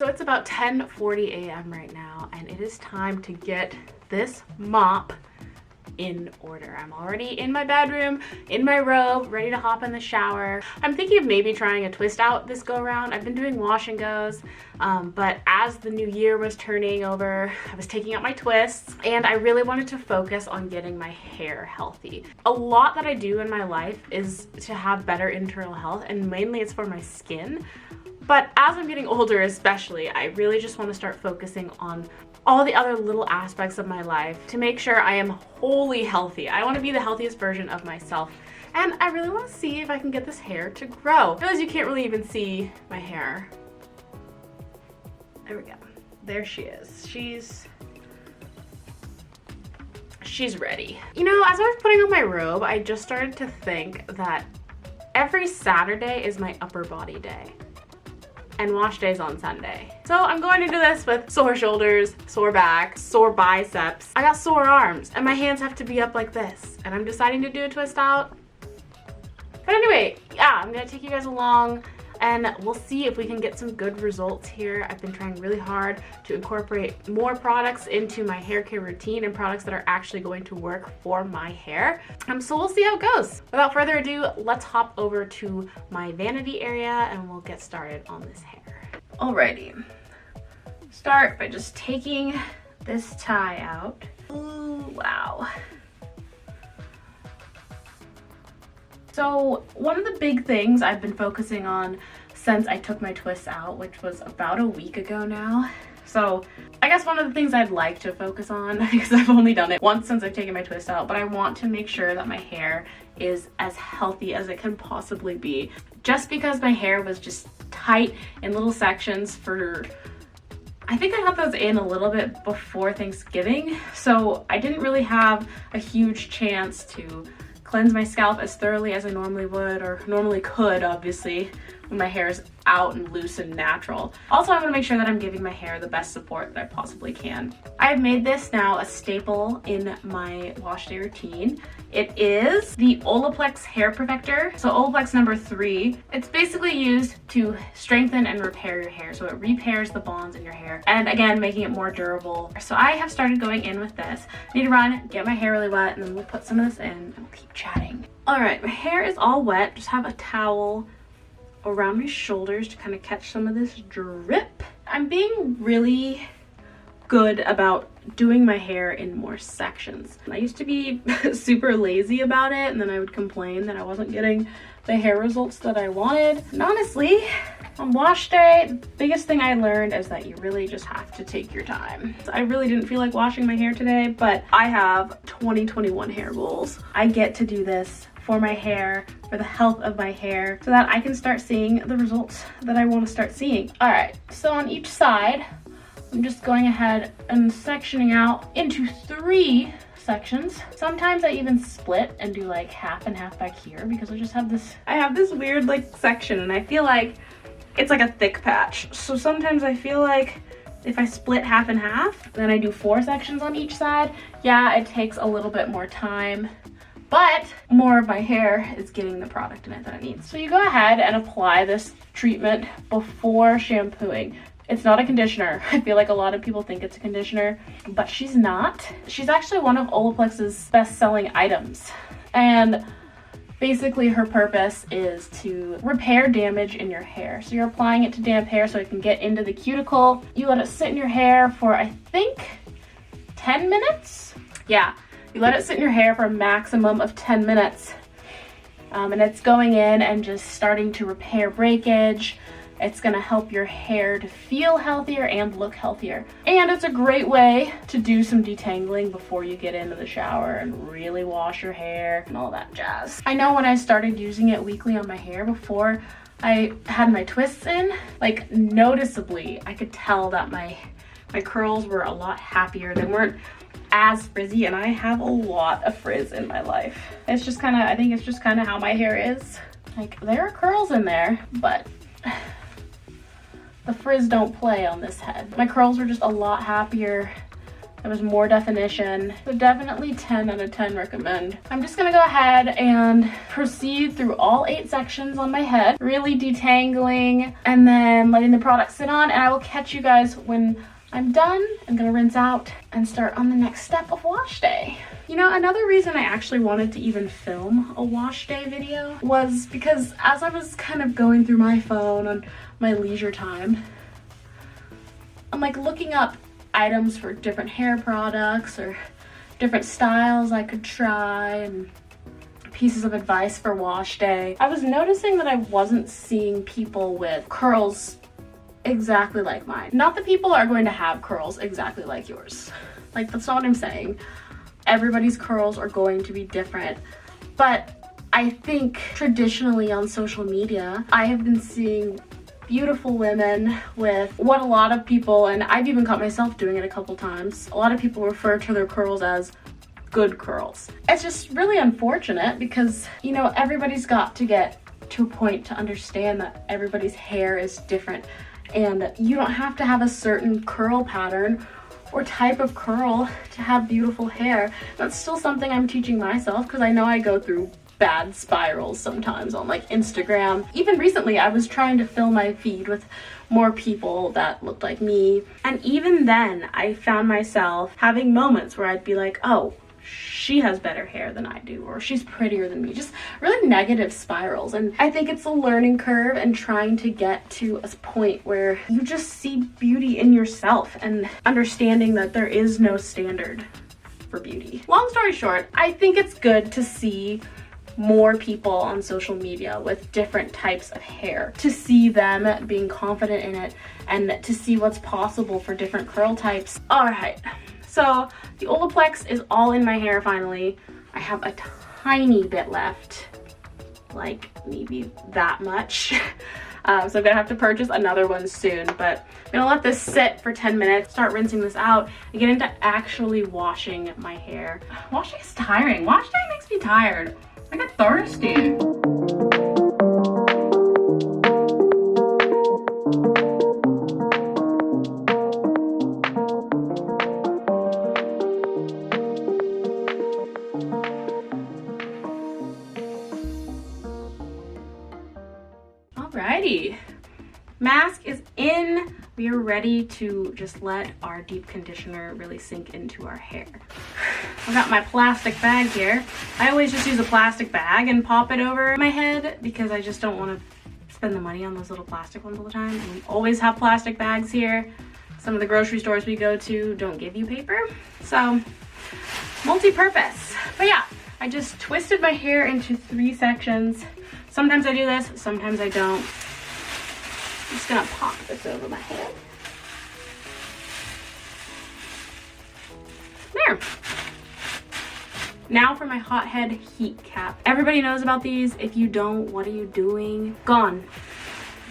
So it's about 10:40 a.m. right now, and it is time to get this mop in order. I'm already in my bedroom, in my robe, ready to hop in the shower. I'm thinking of maybe trying a twist out this go around. I've been doing wash and goes, but as the new year was turning over, I was taking out my twists, and I really wanted to focus on getting my hair healthy. A lot that I do in my life is to have better internal health, and mainly it's for my skin. But as I'm getting older especially, I really just want to start focusing on all the other little aspects of my life to make sure I am wholly healthy. I want to be the healthiest version of myself. And I really want to see if I can get this hair to grow. I realize you can't really even see my hair. There we go. There she is. She's ready. You know, as I was putting on my robe, I just started to think that every Saturday is my upper body day, and wash days on Sunday. So I'm going to do this with sore shoulders, sore back, sore biceps. I got sore arms, and my hands have to be up like this. And I'm deciding to do a twist out. But anyway, yeah, I'm gonna take you guys along, and we'll see if we can get some good results here. I've been trying really hard to incorporate more products into my hair care routine, and products that are actually going to work for my hair. So we'll see how it goes. Without further ado, let's hop over to my vanity area and we'll get started on this hair. Alrighty, start by just taking this tie out. Ooh, wow. So one of the big things I've been focusing on since I took my twists out, which was about a week ago now. So I guess one of the things I'd like to focus on, because I've only done it once since I've taken my twists out, but I want to make sure that my hair is as healthy as it can possibly be. Just because my hair was just tight in little sections for, I think I got those in a little bit before Thanksgiving, so I didn't really have a huge chance to cleanse my scalp as thoroughly as I normally would, or normally could, obviously, when my hair is out and loose and natural. Also, I want to make sure that I'm giving my hair the best support that I possibly can. I have made this now a staple in my wash day routine. It is the Olaplex Hair Perfector. So Olaplex number 3. It's basically used to strengthen and repair your hair. So it repairs the bonds in your hair, and again, making it more durable. So I have started going in with this. I need to run, get my hair really wet, and then we'll put some of this in and we'll keep chatting. All right, my hair is all wet. Just have a towel around my shoulders to kind of catch some of this drip. I'm being really good about doing my hair in more sections. I used to be super lazy about it, and then I would complain that I wasn't getting the hair results that I wanted. And honestly, on wash day, the biggest thing I learned is that you really just have to take your time. So I really didn't feel like washing my hair today, but I have 2021 hair goals. I get to do this for my hair, for the health of my hair, so that I can start seeing the results that I want to start seeing. All right, so on each side, I'm just going ahead and sectioning out into 3 sections. Sometimes I even split and do like half and half back here, because I have this weird like section, and I feel like it's like a thick patch. So sometimes I feel like if I split half and half, then I do 4 sections on each side. Yeah, it takes a little bit more time, but more of my hair is getting the product in it that it needs. So you go ahead and apply this treatment before shampooing. It's not a conditioner. I feel like a lot of people think it's a conditioner, but she's not. She's actually one of Olaplex's best-selling items. And basically her purpose is to repair damage in your hair. So you're applying it to damp hair so it can get into the cuticle. You let it sit in your hair for, I think, 10 minutes? Yeah. You let it sit in your hair for a maximum of 10 minutes. And it's going in and just starting to repair breakage. It's gonna help your hair to feel healthier and look healthier. And it's a great way to do some detangling before you get into the shower and really wash your hair and all that jazz. I know when I started using it weekly on my hair before I had my twists in, like noticeably, I could tell that my curls were a lot happier. They weren't as frizzy, and I have a lot of frizz in my life. It's just kind of, I think it's just kind of how my hair is. Like, there are curls in there, but the frizz don't play on this head. My curls were just a lot happier. There was more definition. So definitely 10 out of 10 recommend. I'm just gonna go ahead and proceed through all 8 sections on my head, really detangling and then letting the product sit on, and I will catch you guys when I'm done. I'm gonna rinse out and start on the next step of wash day. You know, another reason I actually wanted to even film a wash day video was because as I was kind of going through my phone on my leisure time, I'm like looking up items for different hair products or different styles I could try and pieces of advice for wash day. I was noticing that I wasn't seeing people with curls exactly like mine. Not that people are going to have curls exactly like yours. Like, that's not what I'm saying. Everybody's curls are going to be different. But I think traditionally on social media, I have been seeing beautiful women with what a lot of people, and I've even caught myself doing it a couple times, a lot of people refer to their curls as good curls. It's just really unfortunate because, you know, everybody's got to get to a point to understand that everybody's hair is different, and you don't have to have a certain curl pattern or type of curl to have beautiful hair. That's still something I'm teaching myself because I know I go through bad spirals sometimes on like Instagram. Even recently I was trying to fill my feed with more people that looked like me, and even then I found myself having moments where I'd be like, oh, she has better hair than I do, or she's prettier than me. Just really negative spirals. And I think it's a learning curve and trying to get to a point where you just see beauty in yourself and understanding that there is no standard for beauty. Long story short, I think it's good to see more people on social media with different types of hair, to see them being confident in it and to see what's possible for different curl types. All right. So the Olaplex is all in my hair finally. I have a tiny bit left, like maybe that much. So I'm gonna have to purchase another one soon, but I'm gonna let this sit for 10 minutes, start rinsing this out, and get into actually washing my hair. Washing is tiring. Wash day makes me tired. I get thirsty. Alrighty, mask is in. We are ready to just let our deep conditioner really sink into our hair. I've got my plastic bag here. I always just use a plastic bag and pop it over my head because I just don't want to spend the money on those little plastic ones all the time. And we always have plastic bags here. Some of the grocery stores we go to don't give you paper, so multi-purpose. But yeah, I just twisted my hair into 3 sections. Sometimes I do this, sometimes I don't. I'm just gonna pop this over my head. There. Now for my hot head heat cap. Everybody knows about these. If you don't, what are you doing? Gone.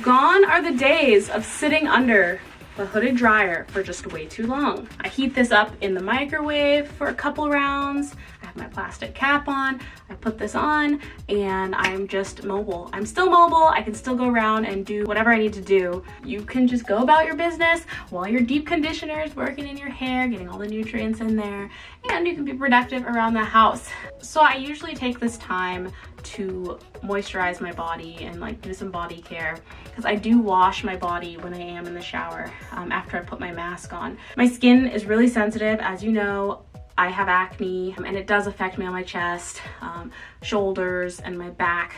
Gone are the days of sitting under the hooded dryer for just way too long. I heat this up in the microwave for a couple rounds. I have my plastic cap on. I put this on and I'm just mobile. I'm still mobile. I can still go around and do whatever I need to do. You can just go about your business while your deep conditioner is working in your hair, getting all the nutrients in there, and you can be productive around the house. So I usually take this time to moisturize my body and like do some body care because I do wash my body when I am in the shower after I put my mask on. My skin is really sensitive, as you know. I have acne and it does affect me on my chest, shoulders, and my back.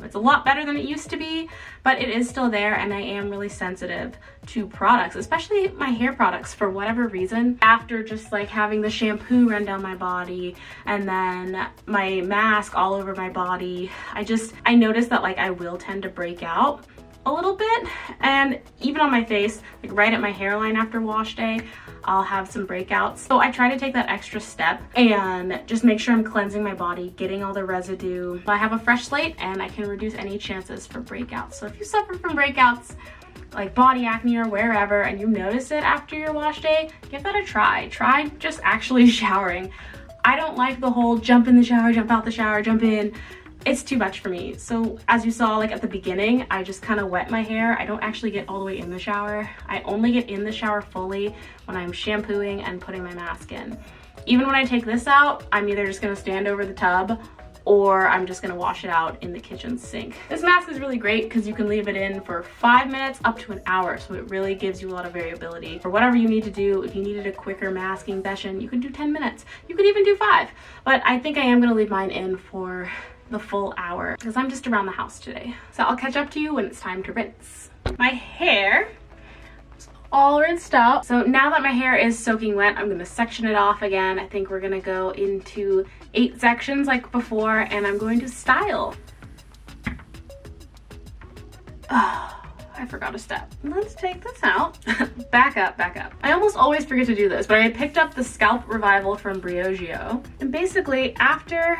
It's a lot better than it used to be, but it is still there, and I am really sensitive to products, especially my hair products for whatever reason. After just like having the shampoo run down my body and then my mask all over my body, I noticed that like I will tend to break out a little bit, and even on my face, like right at my hairline after wash day, I'll have some breakouts. So I try to take that extra step and just make sure I'm cleansing my body, getting all the residue. I have a fresh slate and I can reduce any chances for breakouts. So if you suffer from breakouts, like body acne or wherever, and you notice it after your wash day, give that a try. Try just actually showering. I don't like the whole jump in the shower, jump out the shower, jump in. it's too much for me. So as you saw, like at the beginning, I just kind of wet my hair. I don't actually get all the way in the shower. I only get in the shower fully when I'm shampooing and putting my mask in. Even when I take this out, I'm either just gonna stand over the tub or I'm just gonna wash it out in the kitchen sink. This mask is really great because you can leave it in for 5 minutes up to an hour, so it really gives you a lot of variability for whatever you need to do. If you needed a quicker masking session, you can do 10 minutes. You could even do 5, but I think I am gonna leave mine in for the full hour because I'm just around the house today. So I'll catch up to you when it's time to rinse. My hair is all rinsed out. So now that my hair is soaking wet, I'm gonna section it off again. I think we're gonna go into 8 sections like before, and I'm going to style. Oh, I forgot a step. Let's take this out. Back up, back up. I almost always forget to do this, but I picked up the Scalp Revival from Briogeo. And basically, after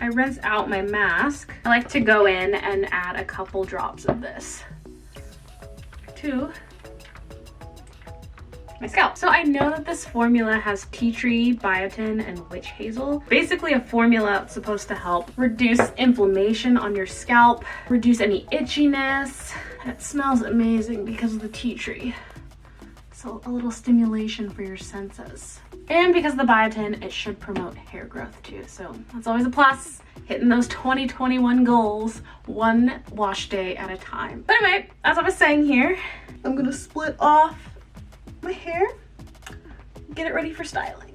I rinse out my mask, I like to go in and add a couple drops of this to my scalp. So I know that this formula has tea tree, biotin, and witch hazel. Basically a formula that's supposed to help reduce inflammation on your scalp, reduce any itchiness. And it smells amazing because of the tea tree. So a little stimulation for your senses. And because of the biotin, it should promote hair growth too. So that's always a plus, hitting those 2021 goals one wash day at a time. But anyway, as I was saying here, I'm gonna split off my hair, get it ready for styling.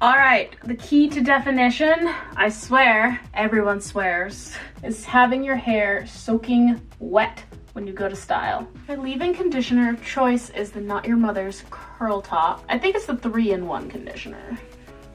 All right, the key to definition, I swear, everyone swears, is having your hair soaking wet when you go to style. My leave-in conditioner of choice is the Not Your Mother's Curl Top. I think it's the 3-in-1 conditioner.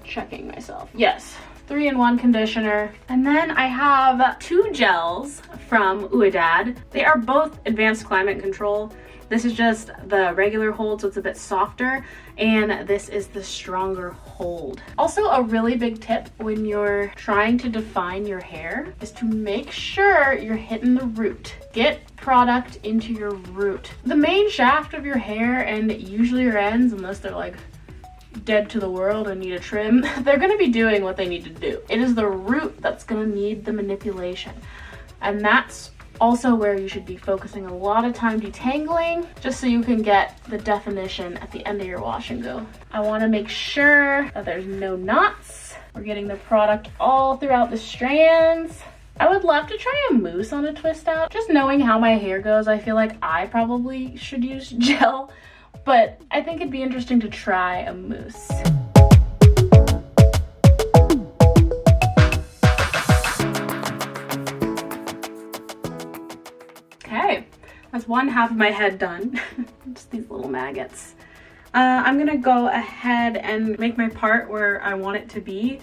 Checking myself. Yes, 3-in-1 conditioner. And then I have 2 gels from Ouidad. They are both advanced climate control. This is just the regular hold, so it's a bit softer, and this is the stronger hold. Also, a really big tip when you're trying to define your hair is to make sure you're hitting the root. Get product into your root. The main shaft of your hair and usually your ends, unless they're like dead to the world and need a trim, they're gonna be doing what they need to do. It is the root that's gonna need the manipulation. And that's also where you should be focusing a lot of time detangling, just so you can get the definition at the end of your wash and go. I wanna make sure that there's no knots. We're getting the product all throughout the strands. I would love to try a mousse on a twist out. Just knowing how my hair goes, I feel like I probably should use gel, but I think it'd be interesting to try a mousse. Okay, that's one half of my head done. Just these little maggots. I'm gonna go ahead and make my part where I want it to be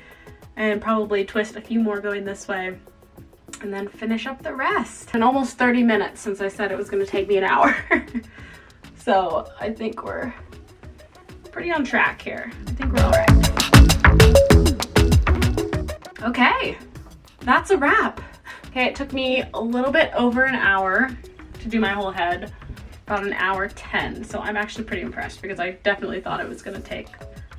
and probably twist a few more going this way and then finish up the rest. And almost 30 minutes since I said it was gonna take me an hour. So I think we're pretty on track here. I think we're all right. Okay, that's a wrap. Okay, it took me a little bit over an hour to do my whole head, about an hour 10. So I'm actually pretty impressed because I definitely thought it was gonna take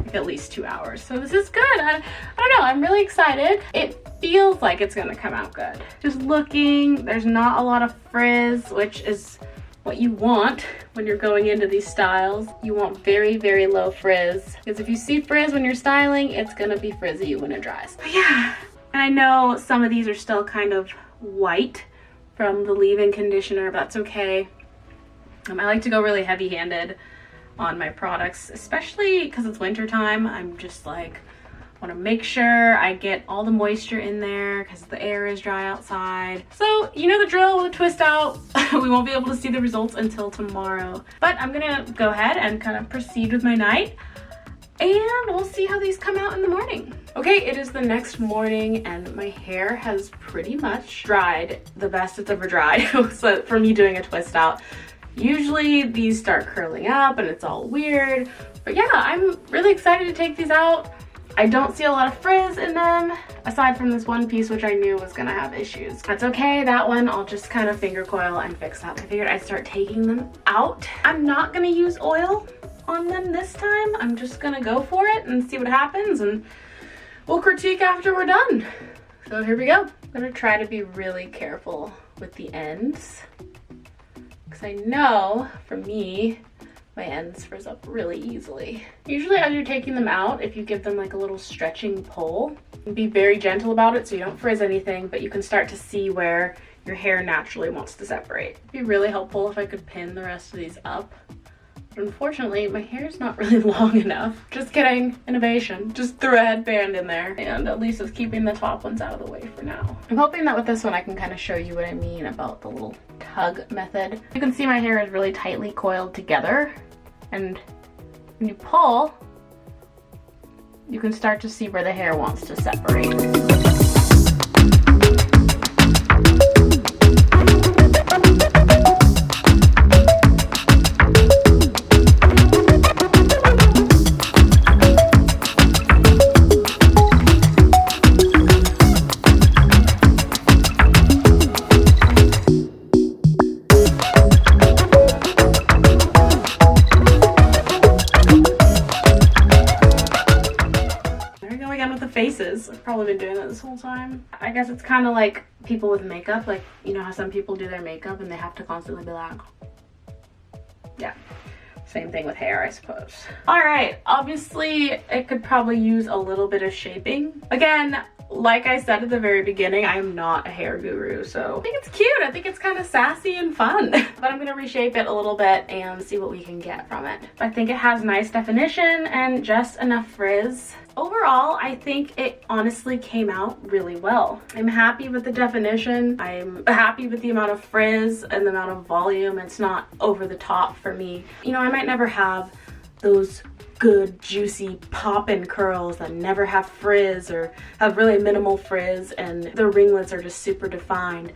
like at least 2 hours. So this is good. I don't know, I'm really excited. It feels like it's gonna come out good. Just looking, there's not a lot of frizz, which is what you want when you're going into these styles. You want very, very low frizz, because if you see frizz when you're styling, it's gonna be frizzy when it dries. But yeah, and I know some of these are still kind of white from the leave-in conditioner, but that's okay. I like to go really heavy-handed on my products, especially because it's winter time. I'm just like, want to make sure I get all the moisture in there because the air is dry outside. So you know the drill with a twist out. We won't be able to see the results until tomorrow, but I'm gonna go ahead and kind of proceed with my night, and we'll see how these come out in the morning. Okay, it is the next morning and my hair has pretty much dried the best it's ever dried. So for me doing a twist out, usually these start curling up and it's all weird, but yeah, I'm really excited to take these out. I don't see a lot of frizz in them, aside from this one piece which I knew was gonna have issues. That's okay, that one I'll just kind of finger coil and fix that. I figured I'd start taking them out. I'm not gonna use oil on them this time. I'm just gonna go for it and see what happens, and we'll critique after we're done. So here we go. I'm gonna try to be really careful with the ends, because I know for me, my ends frizz up really easily. Usually as you're taking them out, if you give them like a little stretching pull, be very gentle about it so you don't frizz anything, but you can start to see where your hair naturally wants to separate. It'd be really helpful if I could pin the rest of these up. But unfortunately, my hair is not really long enough. Just kidding, innovation. Just threw a headband in there. And at least it's keeping the top ones out of the way for now. I'm hoping that with this one I can kind of show you what I mean about the little tug method. You can see my hair is really tightly coiled together. And when you pull, you can start to see where the hair wants to separate. Faces. I've probably been doing that this whole time. I guess it's kind of like people with makeup. Like, you know how some people do their makeup and they have to constantly be like, yeah. Same thing with hair, I suppose. All right, obviously it could probably use a little bit of shaping. Again, like I said at the very beginning, I am not a hair guru, so I think it's cute. I think it's kind of sassy and fun. But I'm gonna reshape it a little bit and see what we can get from it. I think it has nice definition and just enough frizz. Overall, I think it honestly came out really well. I'm happy with the definition. I'm happy with the amount of frizz and the amount of volume. It's not over the top for me. You know, I might never have those good, juicy, poppin' curls that never have frizz or have really minimal frizz and the ringlets are just super defined.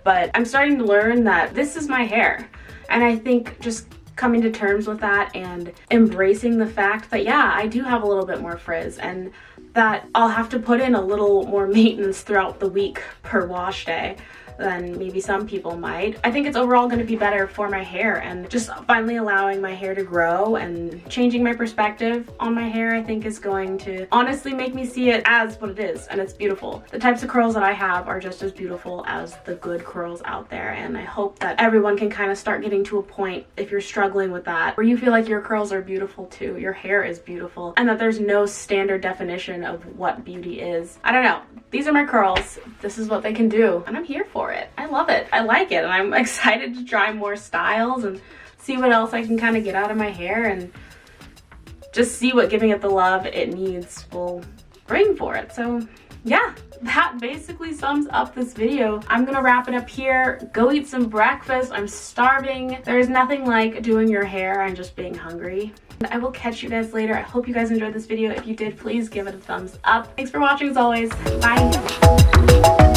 But I'm starting to learn that this is my hair. And I think just coming to terms with that and embracing the fact that, yeah, I do have a little bit more frizz and that I'll have to put in a little more maintenance throughout the week per wash day than maybe some people might. I think it's overall going to be better for my hair, and just finally allowing my hair to grow and changing my perspective on my hair, I think is going to honestly make me see it as what it is, and it's beautiful. The types of curls that I have are just as beautiful as the good curls out there, and I hope that everyone can kind of start getting to a point, if you're struggling with that, where you feel like your curls are beautiful too, your hair is beautiful, and that there's no standard definition of what beauty is. I don't know. These are my curls. This is what they can do, and I'm here for it. I love it. I like it, and I'm excited to try more styles and see what else I can kind of get out of my hair and just see what giving it the love it needs will bring for it. So yeah, that basically sums up this video. I'm gonna wrap it up here. Go eat some breakfast. I'm starving. There's nothing like doing your hair and just being hungry. I will catch you guys later. I hope you guys enjoyed this video. If you did, please give it a thumbs up. Thanks for watching as always. Bye.